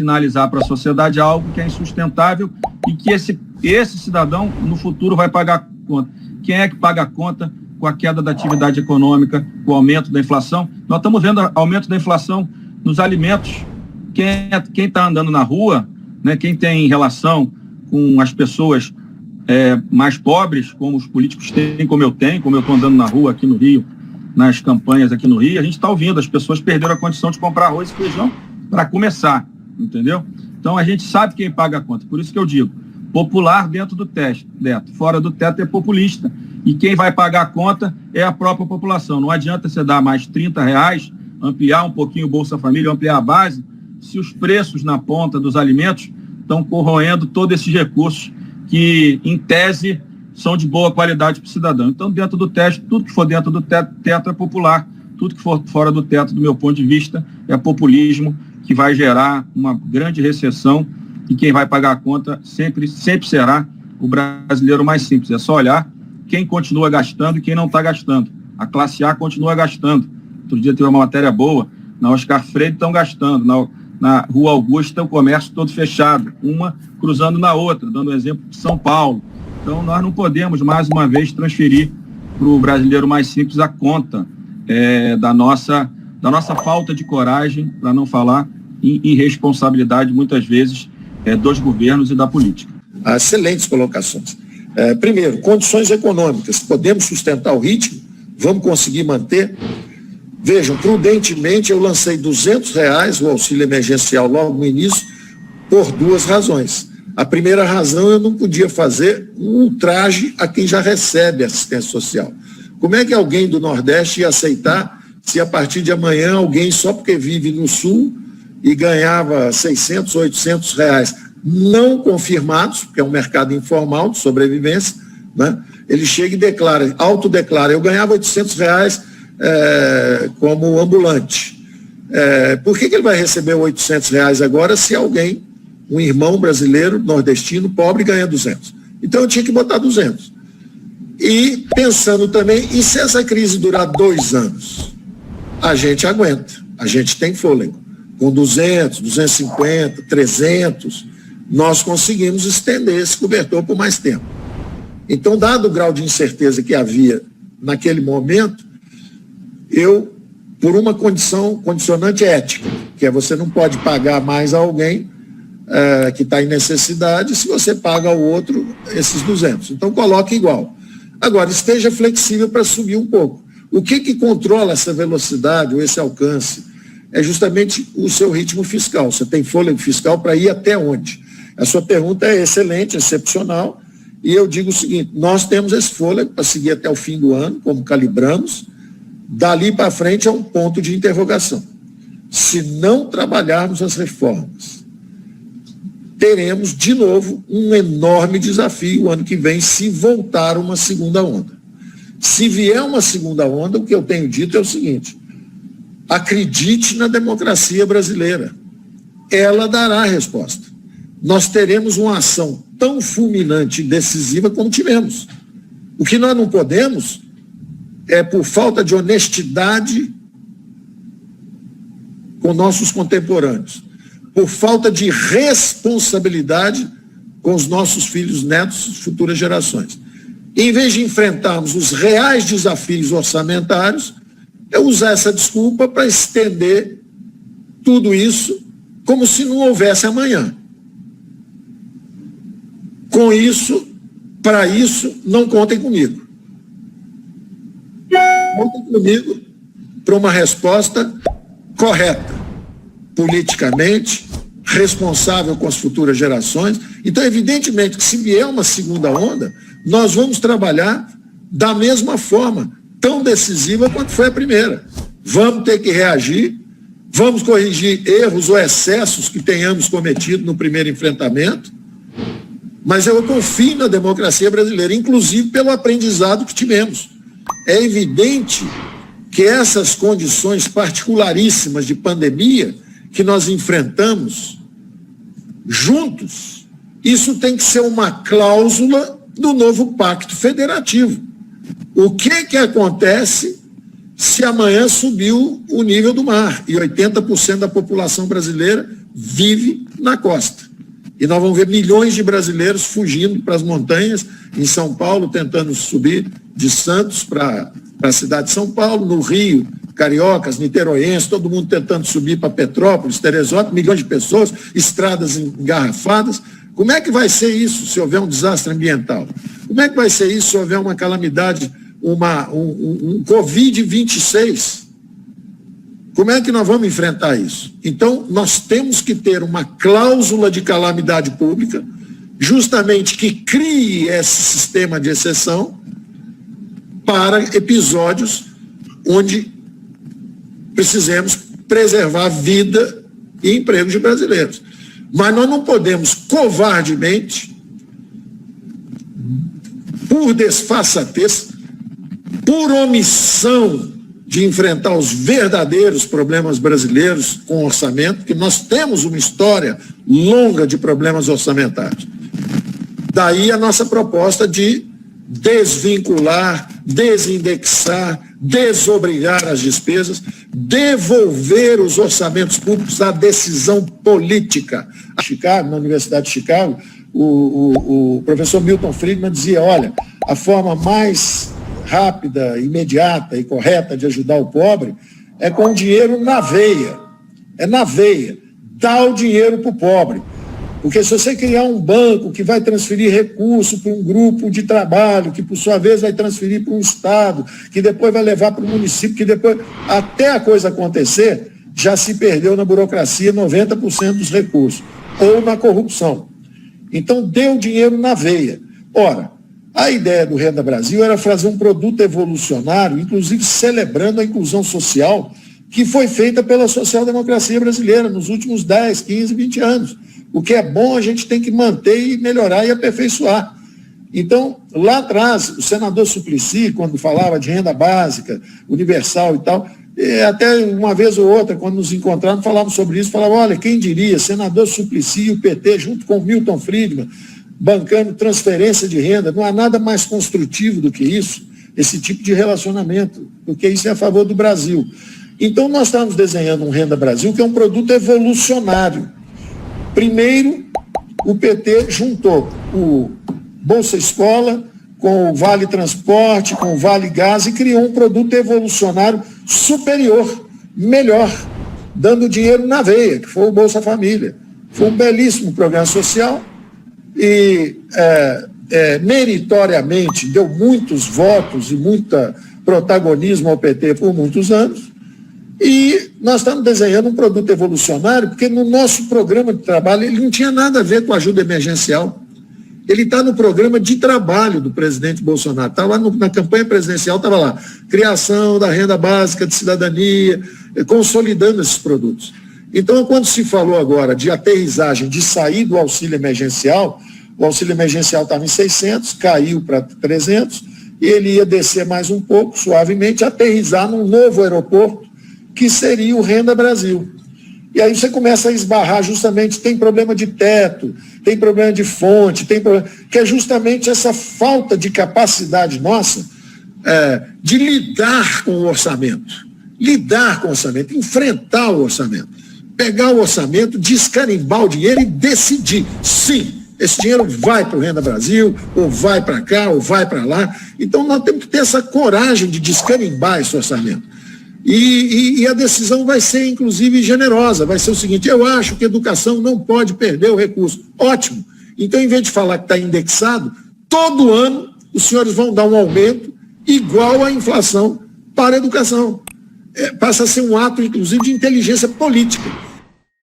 sinalizar para a sociedade algo que é insustentável e que esse cidadão, no futuro, vai pagar a conta. Quem é que paga a conta com a queda da atividade econômica, com o aumento da inflação? Nós estamos vendo aumento da inflação nos alimentos. Quem está andando na rua, né, quem tem relação com as pessoas mais pobres, como os políticos têm, como eu estou andando na rua aqui no Rio, nas campanhas aqui no Rio, a gente está ouvindo, as pessoas perderam a condição de comprar arroz e feijão para começar, entendeu? Então a gente sabe quem paga a conta, por isso que eu digo, popular dentro do teto, fora do teto é populista, e quem vai pagar a conta é a própria população. Não adianta você dar mais R$30, ampliar um pouquinho o Bolsa Família, ampliar a base, se os preços na ponta dos alimentos estão corroendo todos esses recursos que, em tese, são de boa qualidade para o cidadão. Então, dentro do teto, tudo que for dentro do teto é popular, tudo que for fora do teto, do meu ponto de vista, é populismo, que vai gerar uma grande recessão, e quem vai pagar a conta sempre será o brasileiro mais simples. É só olhar quem continua gastando e quem não está gastando. A classe A continua gastando. Outro dia teve uma matéria boa, na Oscar Freire estão gastando, na Rua Augusta o comércio todo fechado, uma cruzando na outra, dando um exemplo de São Paulo. Então nós não podemos, mais uma vez, transferir para o brasileiro mais simples a conta da nossa falta de coragem, para não falar em irresponsabilidade, muitas vezes, dos governos e da política. Excelentes colocações. Primeiro, condições econômicas. Podemos sustentar o ritmo? Vamos conseguir manter? Vejam, prudentemente eu lancei R$200, o auxílio emergencial logo no início, por duas razões. A primeira razão, eu não podia fazer um ultraje a quem já recebe assistência social. Como é que alguém do Nordeste ia aceitar se a partir de amanhã alguém, só porque vive no Sul e ganhava R$600, R$800, não confirmados, porque é um mercado informal de sobrevivência, né? Ele chega e declara, autodeclara, eu ganhava R$800 como ambulante. Por que ele vai receber R$800 agora se alguém, um irmão brasileiro, nordestino, pobre, ganha 200? Então eu tinha que botar 200. E pensando também, e se essa crise durar 2 anos? A gente aguenta, a gente tem fôlego. Com 200, 250, 300, nós conseguimos estender esse cobertor por mais tempo. Então, dado o grau de incerteza que havia naquele momento, eu, por uma condicionante ética, que é você não pode pagar mais a alguém que está em necessidade se você paga ao outro esses 200. Então, coloque igual. Agora, esteja flexível para subir um pouco. O que controla essa velocidade ou esse alcance? É justamente o seu ritmo fiscal. Você tem fôlego fiscal para ir até onde? A sua pergunta é excelente, excepcional, e eu digo o seguinte, nós temos esse fôlego para seguir até o fim do ano, como calibramos. Dali para frente é um ponto de interrogação. Se não trabalharmos as reformas, teremos de novo um enorme desafio o ano que vem, se voltar uma segunda onda. Se vier uma segunda onda, o que eu tenho dito é o seguinte, acredite na democracia brasileira, ela dará a resposta. Nós teremos uma ação tão fulminante e decisiva como tivemos. O que nós não podemos é, por falta de honestidade com nossos contemporâneos, por falta de responsabilidade com os nossos filhos, netos, futuras gerações. Em vez de enfrentarmos os reais desafios orçamentários, é usar essa desculpa para estender tudo isso como se não houvesse amanhã. Com isso, para isso, não contem comigo. Contem comigo para uma resposta correta, politicamente, responsável com as futuras gerações. Então, evidentemente, que se vier uma segunda onda, nós vamos trabalhar da mesma forma, tão decisiva quanto foi a primeira. Vamos ter que reagir, vamos corrigir erros ou excessos que tenhamos cometido no primeiro enfrentamento, mas eu confio na democracia brasileira, inclusive pelo aprendizado que tivemos. É evidente que essas condições particularíssimas de pandemia que nós enfrentamos juntos, isso tem que ser uma cláusula do novo pacto federativo. O que acontece se amanhã subiu o nível do mar e 80% da população brasileira vive na costa. E nós vamos ver milhões de brasileiros fugindo para as montanhas, em São Paulo, tentando subir de Santos para a cidade de São Paulo, no Rio, cariocas, niteroenses, todo mundo tentando subir para Petrópolis, Teresópolis, milhões de pessoas, estradas engarrafadas. Como é que vai ser isso se houver um desastre ambiental? Como é que vai ser isso se houver uma calamidade, um Covid-26? Como é que nós vamos enfrentar isso? Então, nós temos que ter uma cláusula de calamidade pública, justamente que crie esse sistema de exceção para episódios onde precisemos preservar a vida e emprego de brasileiros. Mas nós não podemos, covardemente, por desfaçatez, por omissão de enfrentar os verdadeiros problemas brasileiros com orçamento, porque nós temos uma história longa de problemas orçamentários. Daí a nossa proposta de desvincular, desindexar, desobrigar as despesas, devolver os orçamentos públicos à decisão política. Chicago, na Universidade de Chicago, o professor Milton Friedman dizia, olha, a forma mais rápida, imediata e correta de ajudar o pobre é com dinheiro na veia. É na veia. Dá o dinheiro para o pobre. Porque se você criar um banco que vai transferir recurso para um grupo de trabalho, que por sua vez vai transferir para um estado, que depois vai levar para o município, que depois, até a coisa acontecer, já se perdeu na burocracia 90% dos recursos, ou na corrupção. Então, dê o dinheiro na veia. Ora, a ideia do Renda Brasil era fazer um produto evolucionário, inclusive celebrando a inclusão social, que foi feita pela social-democracia brasileira nos últimos 10, 15, 20 anos. O que é bom a gente tem que manter e melhorar e aperfeiçoar. Então, lá atrás, o senador Suplicy, quando falava de renda básica, universal e tal, até uma vez ou outra, quando nos encontrávamos, falávamos sobre isso, falava, olha, quem diria, senador Suplicy e o PT, junto com o Milton Friedman, bancando transferência de renda, não há nada mais construtivo do que isso, esse tipo de relacionamento, porque isso é a favor do Brasil. Então, nós estamos desenhando um Renda Brasil, que é um produto evolucionário. Primeiro, o PT juntou o Bolsa Escola com o Vale Transporte, com o Vale Gás e criou um produto evolucionário superior, melhor, dando dinheiro na veia, que foi o Bolsa Família. Foi um belíssimo programa social e meritoriamente deu muitos votos e muito protagonismo ao PT por muitos anos. E nós estamos desenhando um produto evolucionário, porque no nosso programa de trabalho ele não tinha nada a ver com ajuda emergencial. Ele está no programa de trabalho do presidente Bolsonaro. Estava na campanha presidencial, estava lá, criação da renda básica de cidadania, consolidando esses produtos. Então, quando se falou agora de aterrissagem, de sair do auxílio emergencial, o auxílio emergencial estava em 600, caiu para 300, e ele ia descer mais um pouco, suavemente, aterrissar num novo aeroporto, que seria o Renda Brasil. E aí você começa a esbarrar justamente, tem problema de teto, tem problema de fonte, que é justamente essa falta de capacidade nossa de lidar com o orçamento. Lidar com o orçamento, enfrentar o orçamento. Pegar o orçamento, descarimbar o dinheiro e decidir, sim, esse dinheiro vai para o Renda Brasil, ou vai para cá, ou vai para lá. Então nós temos que ter essa coragem de descarimbar esse orçamento. E a decisão vai ser, inclusive, generosa. Vai ser o seguinte, eu acho que a educação não pode perder o recurso. Ótimo. Então, em vez de falar que está indexado, todo ano os senhores vão dar um aumento igual à inflação para a educação. Passa a ser um ato, inclusive, de inteligência política.